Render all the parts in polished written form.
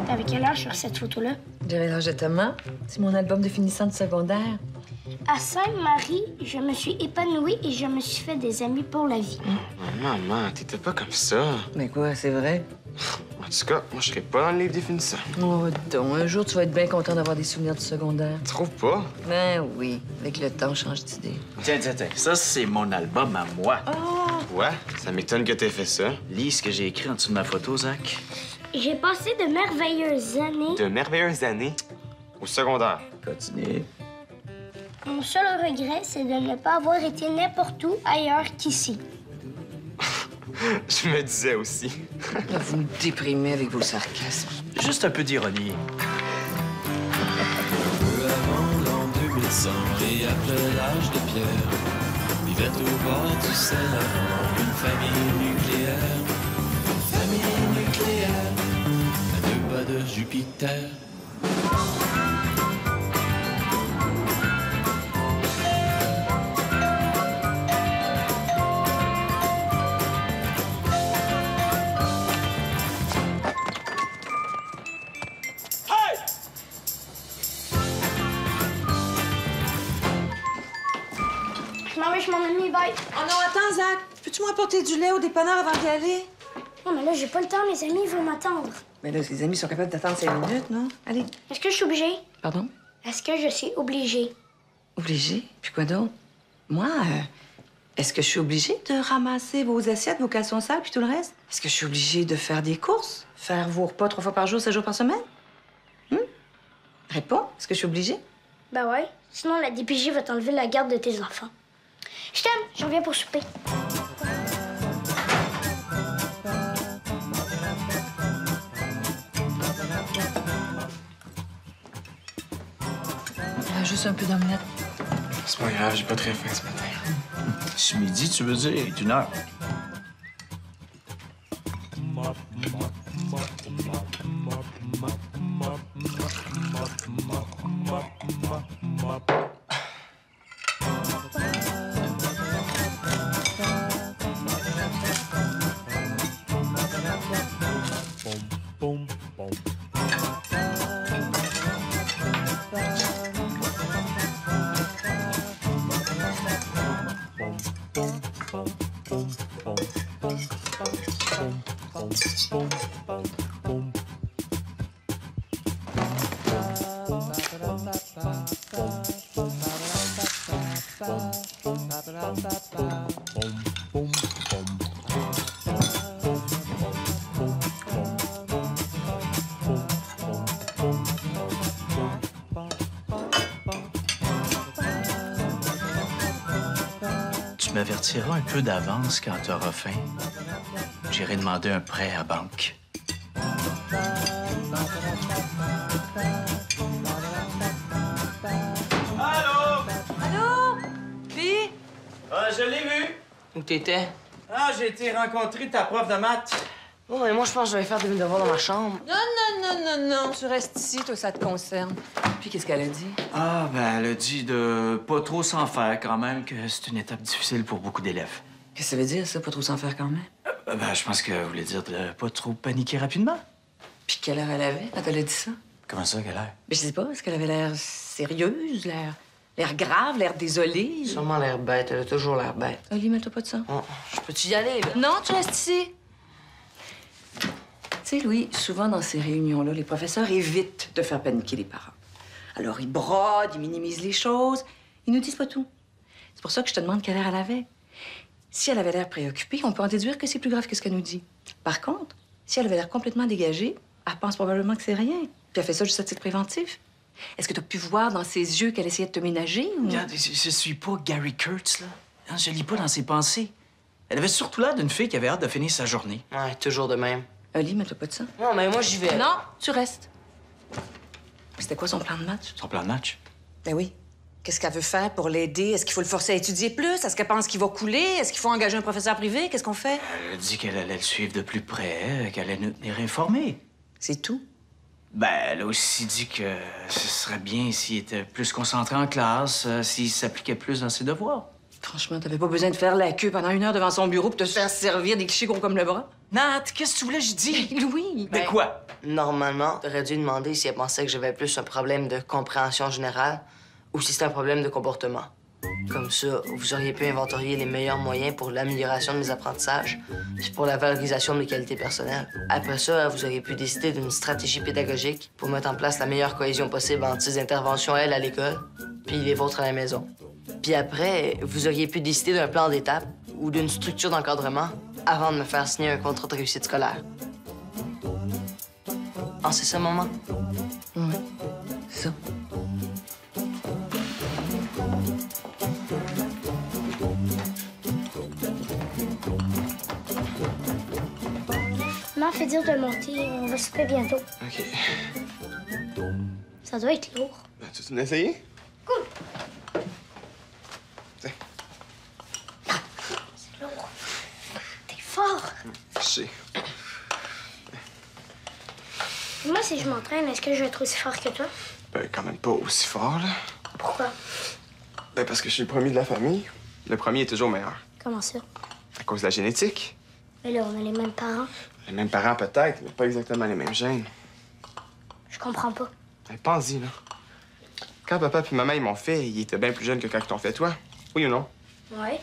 T'avais quel âge sur cette photo-là? J'avais l'âge de Thomas. C'est mon album de finissant de secondaire. À Sainte-Marie, je me suis épanouie et je me suis fait des amis pour la vie. Maman, t'étais pas comme ça. Mais quoi, c'est vrai? En tout cas, moi, je serais pas dans le livre des finissants. Oh, donc, un jour, tu vas être bien content d'avoir des souvenirs du secondaire. Tu trouves pas? Ben oui, avec le temps, on change d'idée. Tiens. Ça, c'est mon album à moi. Ouais, ça m'étonne que t'aies fait ça. Lis ce que j'ai écrit en dessous de ma photo, Zach. J'ai passé de merveilleuses années. De merveilleuses années au secondaire. Continue. Mon seul regret, c'est de ne pas avoir été n'importe où ailleurs qu'ici. Je me disais aussi. Là, vous me déprimez avec vos sarcasmes. Juste un peu d'ironie. Peu avant l'an 2100 et après l'âge de pierre, vivait au bord du Saint-Laurent une famille nucléaire. Une famille nucléaire, à 2 pas de Jupiter. Je m'en ai mis, bye. Oh non, attends, Zach. Peux-tu m'apporter du lait au dépanneur avant d'y aller? Non, mais là, j'ai pas le temps. Mes amis veulent m'attendre. Mais là, ses amis sont capables d'attendre 5 minutes, non? Allez. Est-ce que je suis obligée? Pardon? Est-ce que je suis obligée? Obligée? Puis quoi d'autre? Moi, est-ce que je suis obligée de ramasser vos assiettes, vos caleçons sales, puis tout le reste? Est-ce que je suis obligée de faire des courses? Faire vos repas 3 fois par jour, 7 jours par semaine? Réponds. Est-ce que je suis obligée? Ben ouais. Sinon, la DPJ va t'enlever la garde de tes enfants. Je t'aime. Je reviens pour souper. Juste un peu d'omelette. C'est pas grave, j'ai pas très faim ce matin. Ce midi, tu veux dire, il est 1h. Tu m'avertiras un peu d'avance quand tu auras faim. J'irai demander un prêt à banque. Allô? Puis? Ah, je l'ai vu. Où t'étais? Ah, j'ai été rencontrer ta prof de maths. Oh, et moi, je pense que je vais faire des devoirs dans ma chambre. Non. Tu restes ici, toi, ça te concerne. Puis qu'est-ce qu'elle a dit? Ah, ben, elle a dit de pas trop s'en faire quand même, que c'est une étape difficile pour beaucoup d'élèves. Qu'est-ce que ça veut dire, ça, pas trop s'en faire quand même? Ben, je pense qu'elle voulait dire de pas trop paniquer rapidement. Puis quelle heure elle avait quand elle a dit ça? Comment ça, quelle heure? Mais je sais pas, est-ce qu'elle avait l'air sérieuse, l'air grave, l'air désolée? Sûrement l'air bête. Elle a toujours l'air bête. Oli, mets-toi pas de ça. Oh, je peux-tu y aller, là? Non, tu restes ici. Tu sais, Louis, souvent dans ces réunions-là, les professeurs évitent de faire paniquer les parents. Alors, ils brodent, ils minimisent les choses. Ils nous disent pas tout. C'est pour ça que je te demande quelle heure elle avait. Si elle avait l'air préoccupée, on peut en déduire que c'est plus grave que ce qu'elle nous dit. Par contre, si elle avait l'air complètement dégagée, elle pense probablement que c'est rien. Puis elle fait ça juste à titre préventif. Est-ce que tu as pu voir dans ses yeux qu'elle essayait de te ménager ou... Regarde, je suis pas Gary Kurtz, là. Hein, je lis pas dans ses pensées. Elle avait surtout l'air d'une fille qui avait hâte de finir sa journée. Ouais, toujours de même. Oli, mets-toi pas de ça. Non, mais moi, j'y vais. Non, tu restes. C'était quoi son plan de match? Son plan de match? Ben oui. Qu'est-ce qu'elle veut faire pour l'aider? Est-ce qu'il faut le forcer à étudier plus? Est-ce qu'elle pense qu'il va couler? Est-ce qu'il faut engager un professeur privé? Qu'est-ce qu'on fait? Elle a dit qu'elle allait le suivre de plus près, qu'elle allait nous tenir informés. C'est tout. Ben, elle a aussi dit que ce serait bien s'il était plus concentré en classe, s'il s'appliquait plus dans ses devoirs. Franchement, t'avais pas besoin de faire la queue pendant 1 heure devant son bureau pour te faire servir des clichés gros comme le bras. Nat, qu'est-ce que tu voulais que je dise? Louis! De quoi? Normalement, t'aurais dû demander si elle pensait que j'avais plus un problème de compréhension générale ou si c'était un problème de comportement. Comme ça, vous auriez pu inventorier les meilleurs moyens pour l'amélioration de mes apprentissages puis pour la valorisation de mes qualités personnelles. Après ça, vous auriez pu décider d'une stratégie pédagogique pour mettre en place la meilleure cohésion possible entre ses interventions, elle, à l'école, puis les vôtres à la maison. Puis après, vous auriez pu décider d'un plan d'étape ou d'une structure d'encadrement avant de me faire signer un contrat de réussite scolaire. Ah, c'est ça, maman? Oui, ça. Maman fait dire de monter, on va souper bientôt. OK. Ça doit être lourd. Ben, tu veux l'essayer? Cool. Tiens. C'est lourd. T'es fort. Je sais. Moi, si je m'entraîne, est-ce que je vais être aussi fort que toi? Ben, quand même pas aussi fort, là. Pourquoi? Ben, parce que je suis le premier de la famille. Le premier est toujours meilleur. Comment ça? À cause de la génétique. Mais là, on a les mêmes parents. Les mêmes parents, peut-être, mais pas exactement les mêmes gènes. Je comprends pas. Ben, pense-y, là. Quand papa puis maman, ils m'ont fait, ils étaient bien plus jeunes que quand ils t'ont fait toi. Oui ou non? Ouais.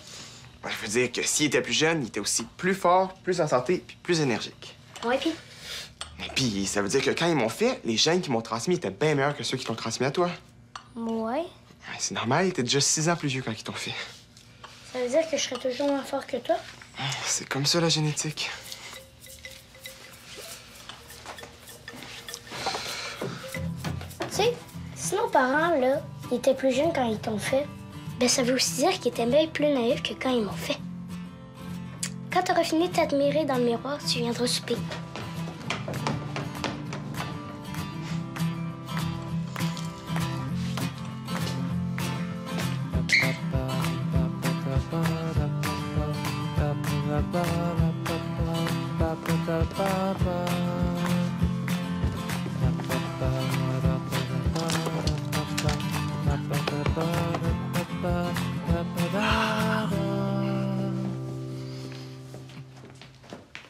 Ben, je veux dire que s'ils étaient plus jeunes, ils étaient aussi plus forts, plus en santé, puis plus énergiques. Ouais, puis? Et puis, ça veut dire que quand ils m'ont fait, les gènes qu'ils m'ont transmis étaient bien meilleurs que ceux qui t'ont transmis à toi. Ouais. Ouais, c'est normal, ils étaient déjà 6 ans plus vieux quand ils t'ont fait. Ça veut dire que je serai toujours moins fort que toi? C'est comme ça, la génétique. Tu sais, si nos parents, là, ils étaient plus jeunes quand ils t'ont fait, ben ça veut aussi dire qu'ils étaient bien plus naïfs que quand ils m'ont fait. Quand t'auras fini de t'admirer dans le miroir, tu viendras souper.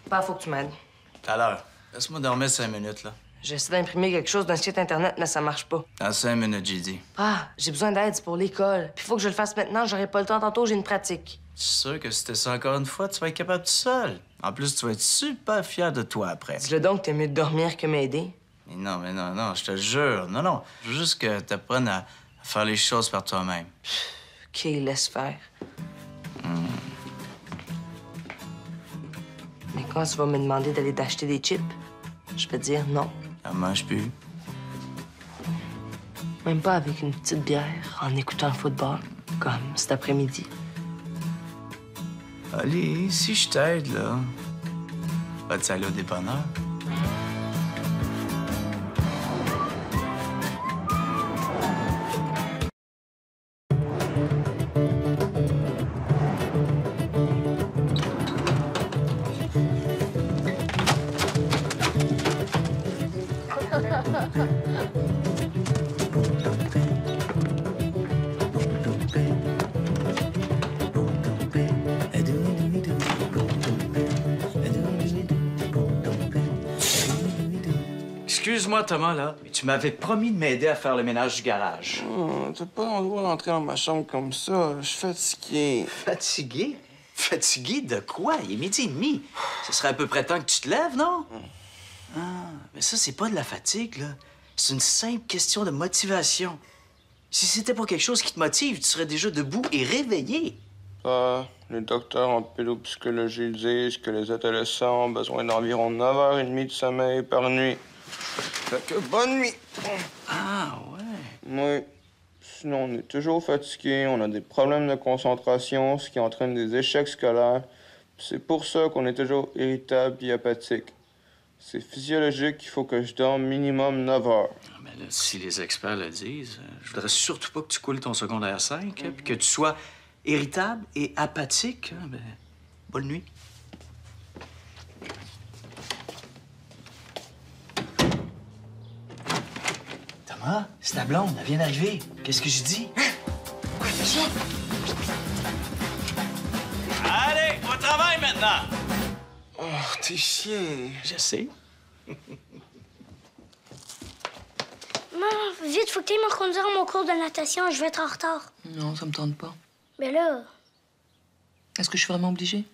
Pas, faut que tu m'aides. Tout à l'heure. Laisse-moi dormir 5 minutes, là. J'essaie d'imprimer quelque chose d'un site Internet, mais ça marche pas. Dans 5 minutes, j'ai dit. Ah, j'ai besoin d'aide, c'est pour l'école. Puis faut que je le fasse maintenant, j'aurai pas le temps tantôt, j'ai une pratique. Je suis sûr que si t'essaies ça encore une fois, tu vas être capable tout seul. En plus, tu vas être super fier de toi après. Dis-le donc, t'es mieux de dormir que m'aider. Mais non, je te le jure. Non. Je veux juste que t'apprennes à faire les choses par toi-même. OK, laisse faire. Mais quand tu vas me demander d'aller t'acheter des chips, je peux te dire non. Elle mange plus. Même pas avec une petite bière, en écoutant le football, comme cet après-midi. Allez, si je t'aide, là, vas-tu aller au dépanneur? Excuse-moi, Thomas, là, mais tu m'avais promis de m'aider à faire le ménage du garage. T'as pas le droit d'entrer dans ma chambre comme ça. Je suis fatigué. Fatigué? Fatigué de quoi? Il est 12h30. Ce serait à peu près temps que tu te lèves, non? Ah, mais ça, c'est pas de la fatigue, là. C'est une simple question de motivation. Si c'était pour quelque chose qui te motive, tu serais déjà debout et réveillé. Les docteurs en pédopsychologie disent que les adolescents ont besoin d'environ 9h30 de sommeil par nuit. Fait que bonne nuit! Ah, ouais. Oui. Sinon, on est toujours fatigué, on a des problèmes de concentration, ce qui entraîne des échecs scolaires. C'est pour ça qu'on est toujours irritable et apathique. C'est physiologique, il faut que je dorme minimum 9 heures. Mais là, si les experts le disent, je voudrais surtout pas que tu coules ton secondaire 5, puis que tu sois irritable et apathique. Hein, ben, bonne nuit. Thomas, c'est ta blonde, elle vient d'arriver. Qu'est-ce que je dis? Allez, au travail maintenant! Oh, t'es chien. Je sais. Maman, vite, faut que tu ailles me reconduire à mon cours de natation. Je vais être en retard. Non, ça me tente pas. Mais là, Est-ce que je suis vraiment obligée?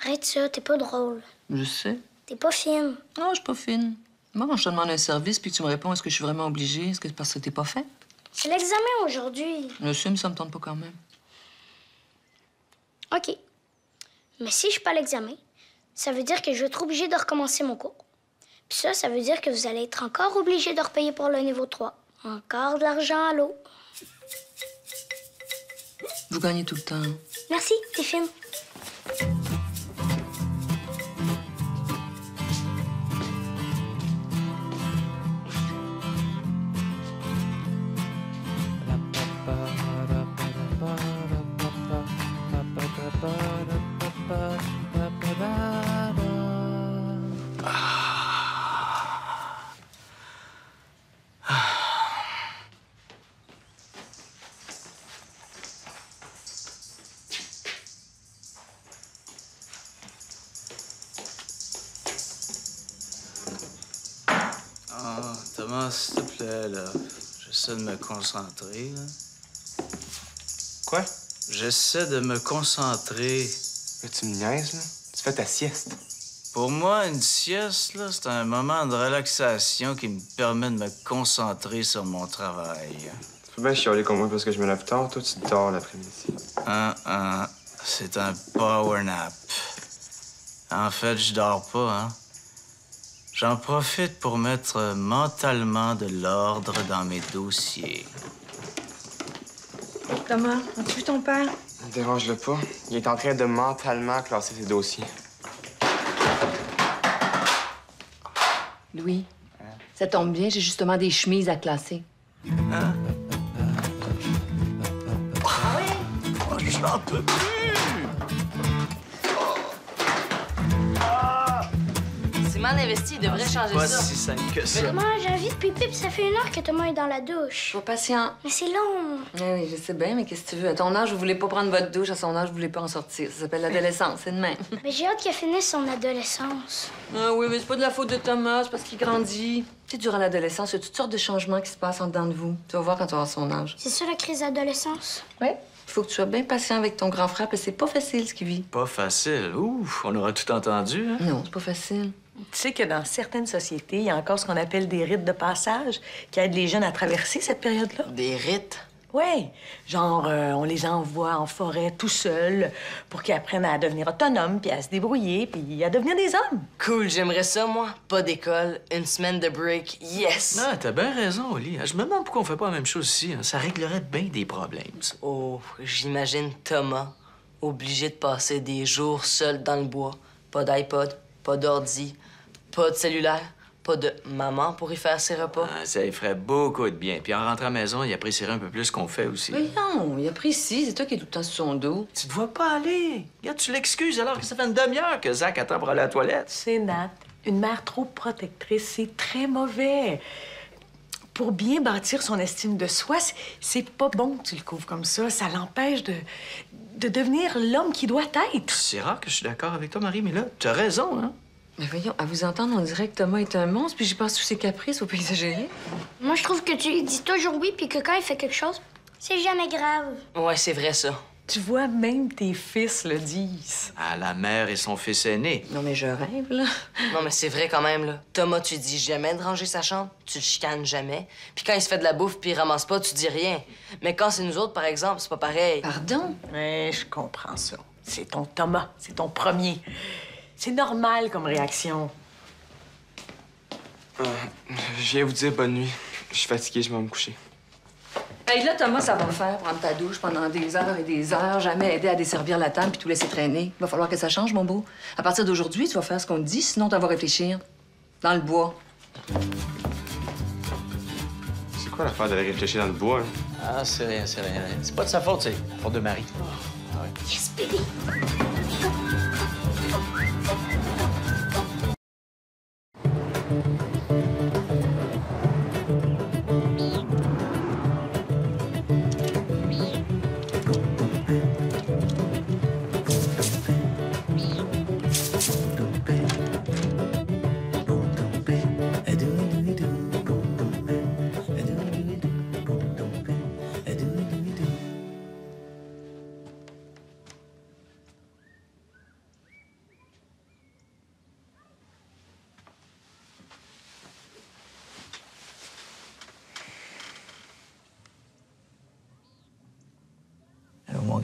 arrête ça, t'es pas drôle. Je sais. T'es pas fine. Non, je suis pas fine. Moi, quand je te demande un service puis que tu me réponds, est-ce que je suis vraiment obligée? Est-ce que c'est parce que t'es pas fait? C'est l'examen aujourd'hui. Je sais, mais ça me tente pas quand même. OK. Mais si je suis pas à l'examen, ça veut dire que je vais être obligée de recommencer mon cours. Puis ça veut dire que vous allez être encore obligé de repayer pour le niveau 3. Encore de l'argent à l'eau. Vous gagnez tout le temps. Merci, t'es fine. Thomas, s'il te plaît, là. J'essaie de me concentrer, là. Quoi? J'essaie de me concentrer. Là, tu me niaises, là? Tu fais ta sieste. Pour moi, une sieste, là, c'est un moment de relaxation qui me permet de me concentrer sur mon travail. Tu peux bien chialer comme moi parce que je me lève tard. Toi, tu dors l'après-midi. C'est un power nap. En fait, je dors pas, hein. J'en profite pour mettre mentalement de l'ordre dans mes dossiers. Thomas, as-tu vu ton père? Dérange-le pas. Il est en train de mentalement classer ses dossiers. Louis, ça tombe bien, j'ai justement des chemises à classer. Hein? Oh, j'en peux plus! C'est mal investi, il devrait changer Pas ça. si simple que ça. Maman, j'ai envie de pipi, puis ça fait 1 heure que Thomas est dans la douche. Sois patient. Mais c'est long. Oui, je sais bien, mais qu'est-ce que tu veux? À ton âge, vous voulez pas prendre votre douche. À son âge, vous voulez pas en sortir. Ça s'appelle l'adolescence, c'est de même. Mais j'ai hâte qu'il finisse son adolescence. Ah oui, mais c'est pas de la faute de Thomas, c'est parce qu'il grandit. Tu sais, durant l'adolescence, il y a toutes sortes de changements qui se passent en dedans de vous. Tu vas voir quand tu auras son âge. C'est ça la crise d'adolescence? Oui. Il faut que tu sois bien patient avec ton grand frère, parce que c'est pas facile ce qu'il vit. Pas facile. Ouf, on aura tout entendu, hein? Non, c'est pas facile. Tu sais que dans certaines sociétés, il y a encore ce qu'on appelle des rites de passage qui aident les jeunes à traverser cette période-là. Des rites? Oui. Genre, on les envoie en forêt tout seuls pour qu'ils apprennent à devenir autonomes, puis à se débrouiller, puis à devenir des hommes. Cool, j'aimerais ça, moi. Pas d'école, une semaine de break, yes! Non, t'as bien raison, Oli. Je me demande pourquoi on fait pas la même chose ici. Hein. Ça réglerait bien des problèmes, ça. Oh, j'imagine Thomas obligé de passer des jours seul dans le bois. Pas d'iPod, pas d'ordi, pas de cellulaire, pas de maman pour y faire ses repas. Ah, ça lui ferait beaucoup de bien. Puis en rentrant à la maison, il apprécierait un peu plus ce qu'on fait aussi. Voyons, il apprécie. C'est toi qui es tout le temps sur son dos. Tu te vois pas aller. Regarde, tu l'excuses alors que ça fait une demi-heure que Zach attend pour aller à la toilette. C'est Nat. Une mère trop protectrice, c'est très mauvais. Pour bien bâtir son estime de soi, c'est pas bon que tu le couvres comme ça. Ça l'empêche de devenir l'homme qu'il doit être. C'est rare que je suis d'accord avec toi, Marie, mais là, tu as raison, hein? Mais voyons, à vous entendre, on dirait que Thomas est un monstre, puis j'y pense tous ses caprices, faut pas exagérer. Moi, je trouve que tu lui dis toujours oui, puis que quand il fait quelque chose, c'est jamais grave. Ouais, c'est vrai, ça. Tu vois, même tes fils le disent. Ah, la mère et son fils aîné. Non, mais je rêve, là. Non, mais c'est vrai quand même, là. Thomas, tu dis jamais de ranger sa chambre, tu le chicanes jamais. Puis quand il se fait de la bouffe puis il ramasse pas, tu dis rien. Mais quand c'est nous autres, par exemple, c'est pas pareil. Pardon? Mais je comprends ça. C'est ton Thomas, c'est ton premier. C'est normal comme réaction. Je viens vous dire bonne nuit. Je suis fatigué, je vais me coucher. Hey, là, Thomas, ça va faire prendre ta douche pendant des heures et des heures, jamais aider à desservir la table puis tout laisser traîner. Il va falloir que ça change, mon beau. À partir d'aujourd'hui, tu vas faire ce qu'on te dit, sinon tu vas réfléchir. Dans le bois. C'est quoi l'affaire d'aller réfléchir dans le bois, hein? Ah, c'est rien, c'est rien. C'est pas de sa faute, c'est la faute de Marie. Yes, baby!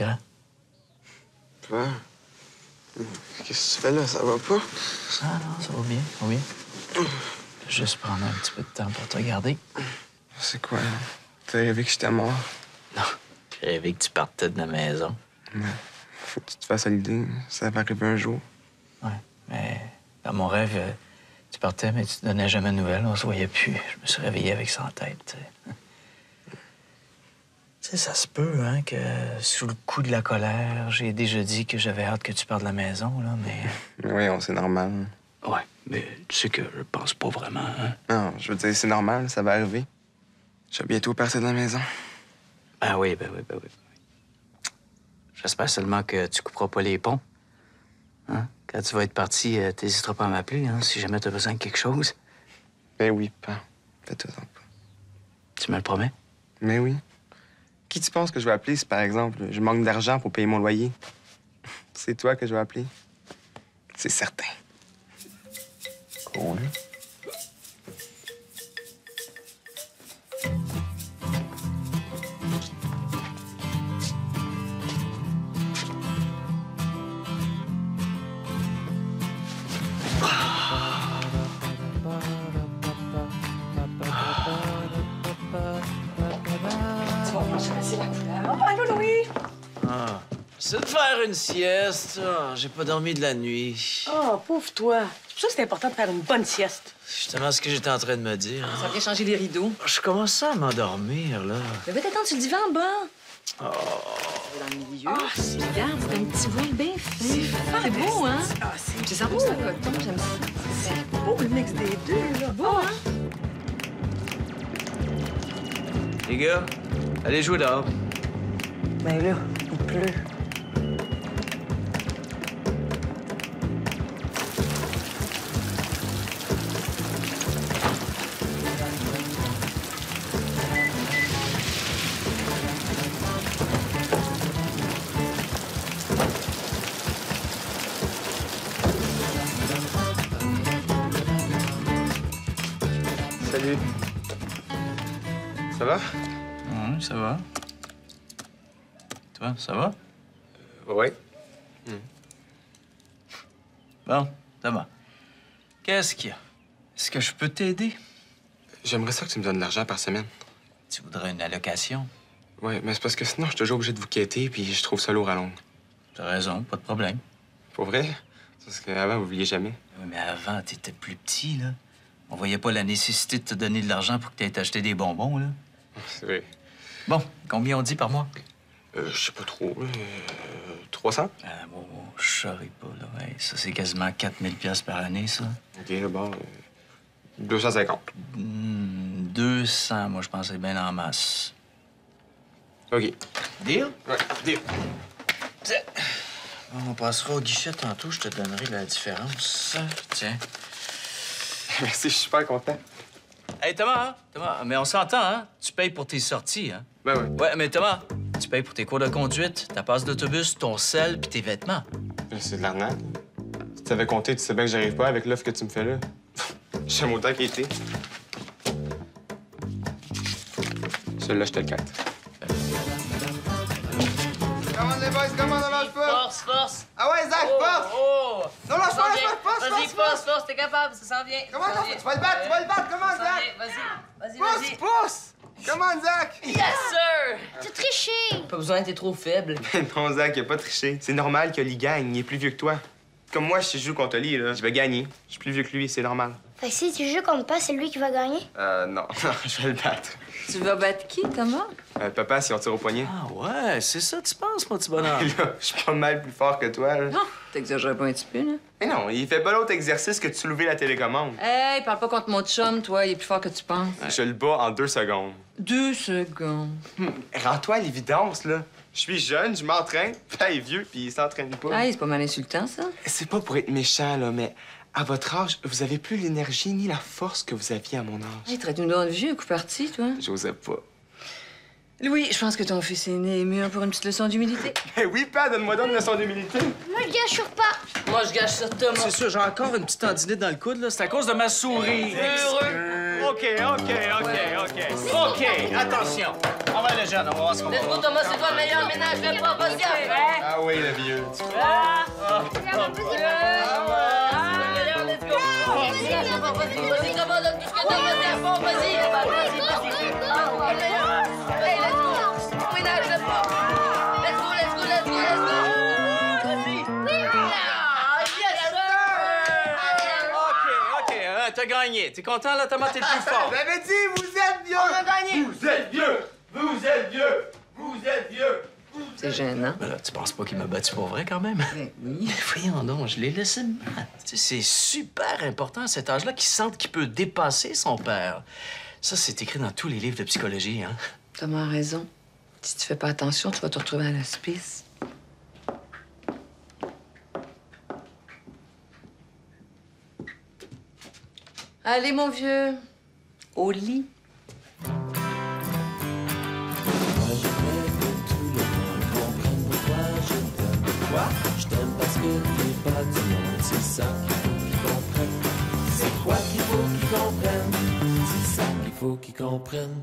grand? Papa? Qu'est-ce que tu fais là? Ça va pas? Ah non, ça va bien, ça va bien. Je vais juste prendre un petit peu de temps pour te regarder. C'est quoi? T'as rêvé que j'étais mort? Non, j'ai rêvé que tu partais de la maison. Ouais. Faut que tu te fasses à l'idée. Ça va arriver un jour. Ouais, mais dans mon rêve, tu partais, mais tu te donnais jamais de nouvelles. On se voyait plus. Je me suis réveillé avec ça en tête, tu sais. Tu sais, ça se peut, hein, que sous le coup de la colère, j'ai déjà dit que j'avais hâte que tu partes de la maison, là, mais... Oui, c'est normal. Ouais, mais tu sais que je pense pas vraiment, hein? Non, je veux dire, c'est normal, ça va arriver. Je vais bientôt partir de la maison. Ben oui. J'espère seulement que tu couperas pas les ponts. Hein? Quand tu vas être parti, t'hésiteras pas à m'appeler, hein, si jamais t'as besoin de quelque chose. Ben oui, pas. Fais-toi pas. Tu me le promets? Mais oui. Qui tu penses que je vais appeler si, par exemple, je manque d'argent pour payer mon loyer? C'est toi que je vais appeler. C'est certain. Cool. Allô, Louis? Ah, c'est de faire une sieste. Ah, j'ai pas dormi de la nuit. Oh, pauvre toi. C'est pour ça que c'est important de faire une bonne sieste. C'est justement ce que j'étais en train de me dire. Ça vient changer les rideaux. Je commençais à m'endormir, là. Mais va t'attendre sur le divan en bas. Oh. Dans le milieu. Ah, c'est Regarde, c'est un petit voile bien fin. C'est beau, hein? Ah, c'est J'ai senti ça coton, j'aime ça. c'est beau, le mix des deux, là. Beau, hein? Les gars, allez jouer dehors. Ben là, il pleut. Salut. Ça va? Oui, ça va. Toi, ça va? Ouais. Bon, ça va. Qu'est-ce qu'il y a? Est-ce que je peux t'aider? J'aimerais ça que tu me donnes de l'argent par semaine. Tu voudrais une allocation? Ouais, mais c'est parce que sinon, je suis toujours obligé de vous quitter, puis je trouve ça lourd à longue. T'as raison, pas de problème. Pour vrai? Parce qu'avant, vous vouliez jamais. Oui, mais avant, t'étais plus petit, là. On voyait pas la nécessité de te donner de l'argent pour que t'aies acheté des bonbons, là. C'est vrai. Bon, combien on dit par mois? Je sais pas trop. 300? Ah, bon, je saurais pas, là. Ouais, ça, c'est quasiment 4000 pièces par année, ça. OK, là, bon. 250. 200, moi, je pensais bien en masse. OK. Deal? Ouais, deal. On passera au guichet tantôt, je te donnerai la différence. Tiens. Merci, je suis super content. Hey, Thomas, mais on s'entend, hein? Tu payes pour tes sorties, hein? Ben oui. Ouais, mais Thomas, tu payes pour tes cours de conduite, ta passe d'autobus, ton sel puis tes vêtements. C'est de l'arnaque. Si tu avais compté, tu sais bien que j'arrive pas avec l'offre que tu me fais là. J'aime autant qu'il était. Celui-là, je te le carte. Commande les boys, commande, on lâche pas! Force! Ah ouais, Zach, force! Oh! Non, lâche pas, Vas-y, force, t'es capable, ça s'en vient. Comment t'en fais? Tu vas le battre, commande, Zach! Vas-y. Pousse! Commande, Zach! Yes, sir! Tu triché! Pas besoin, t'es trop faible. Non, Zach, il a pas triché. C'est normal que Oli gagne, il est plus vieux que toi. Comme moi, si je joue contre Oli, là, je vais gagner. Je suis plus vieux que lui, c'est normal. Fait que si tu joues contre pas, c'est lui qui va gagner? Non, je vais le battre. Tu vas battre qui, Thomas? Papa, si on tire au poignet. Ah ouais, c'est ça tu penses, mon petit bonhomme? Là, je suis pas mal plus fort que toi, là. Non, t'exagères pas un petit peu, là. Mais non, il fait pas l'autre exercice que de soulever la télécommande. Hey, parle pas contre mon chum, toi, il est plus fort que tu penses. Je le bats en 2 secondes. 2 secondes. Rends-toi à l'évidence, là. Je suis jeune, je m'entraîne, puis il est vieux, puis il s'entraîne pas. Hey, c'est pas mal insultant, ça. C'est pas pour être méchant, là, mais à votre âge, vous avez plus l'énergie ni la force que vous aviez à mon âge. Hey, traite-nous donc de vieux, coup parti, toi. J'osais pas. Louis, je pense que ton fils aîné est mûr pour une petite leçon d'humilité. Eh oui, père, donne-moi donc une leçon d'humilité. Moi, je gâche sur pas. Moi, je gâche sur Thomas. C'est sûr, j'ai encore une petite tendinite dans le coude, là. C'est à cause de ma souris. OK, attention. On va aller, jeune, on va voir ce qu'on va Let's go, voir. Thomas, c'est toi le meilleur ménage, fais pas, vas-y, après. Ah oui, le vieux. Let's go. Vas-y, Thomas, donne tout ce que t'as, vas-y, à fond, vas-y. Hey, let's go. Ménage, let's go. Let's go. Vas-y. Yes, sir. OK, t'as gagné. T'es content, là, Thomas? T'es le plus fort. J'avais dit, vous êtes vieux! On a gagné. Vous êtes vieux! Vous êtes vieux! Vous êtes vieux! C'est gênant. Ben là, tu penses pas qu'il m'a battu pour vrai, quand même? Ben oui. Voyons donc, je l'ai laissé me battre. Tu sais, c'est super important à cet âge-là qu'il sente qu'il peut dépasser son père. Ça, c'est écrit dans tous les livres de psychologie, hein? Thomas a raison. Si tu fais pas attention, tu vas te retrouver à l'hospice. Allez, mon vieux. Au lit. Moi, j'aimerais que tout le monde comprenne pourquoi je t'aime. Quoi? Je t'aime parce que t'es pas du monde. C'est ça qu'il faut qu'ils comprennent. C'est quoi qu'il faut qu'ils comprennent? C'est ça qu'il faut qu'ils comprennent.